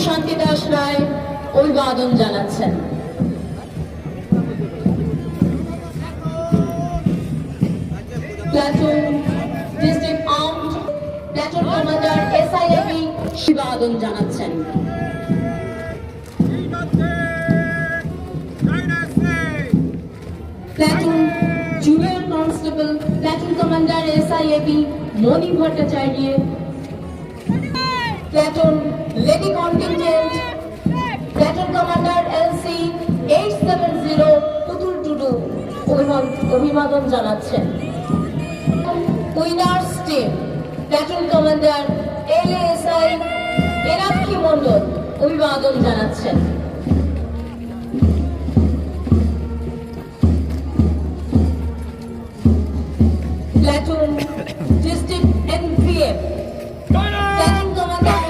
শান্তিদাস রায় অভিবাদন জানাচ্ছেন। Platoon district armed platoon commander SIAB অভিবাদন জানাচ্ছেন। Platoon junior constable platoon commander SIAB Moni Bhattacharya, platoon lady contingent platoon commander LC 870 Putul Tudu অভিবাদন জানাচ্ছেন। Winners team platoon commander LASI Erakshi Mondal অভিবাদন জানাচ্ছেন। Platoon district NPF platoon commander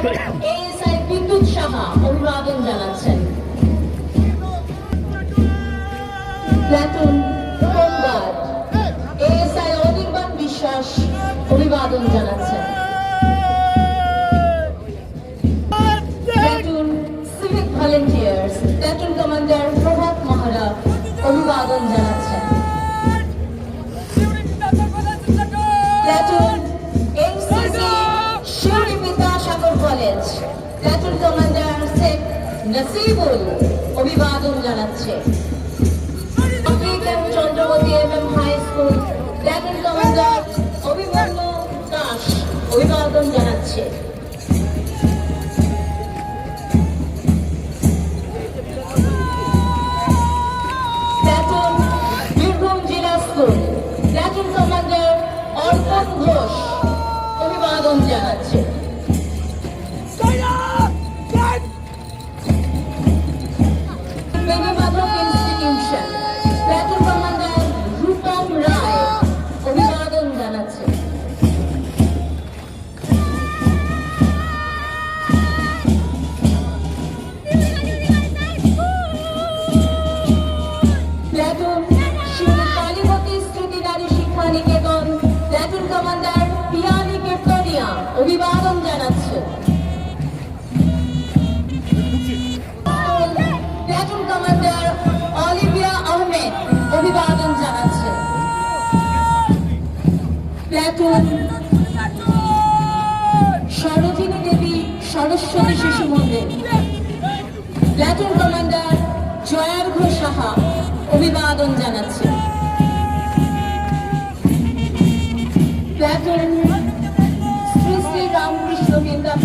ASI Bidyut Saha অভিবাদন জানাচ্ছেন। Platoon home guard ASI Anirban Biswas অভিবাদন জানাচ্ছেন। Platoon civic volunteers platoon commander Prabhat Mahara অভিবাদন জানাচ্ছেন। Platoon NCC Suri Vidyasagar college platoon commander Sheikh Nasibul অভিবাদন জানাচ্ছে। Chandrabati high school platoon commander Abhimanyu Das অভিবাদন জানাচ্ছে। প্লাটুন বীরভূম জেলা স্কুল প্লাটুন কমান্ডার অর্পণ ঘোষ অভিবাদন জানাচ্ছে। Benimadhab institution platoon commander Rupam Roy অভিবাদন জানাচ্ছে। Platoon Kalipati Smriti Nari Shiksha Niketan platoon commander Piyali Ketania অভিবাদন জানাচ্ছে। প্লাটুন কমান্ডার অলিভিয়া আহমেদ অভিবাদন জানাচ্ছে। প্লাটুন সরোজিনী দেবী সরস্বতী শিশু মন্দির প্লাটুন কমান্ডার জয়ার্ঘ সাহা অভিবাদন জানাচ্ছে। প্লাটুন শ্রী শ্রী রাম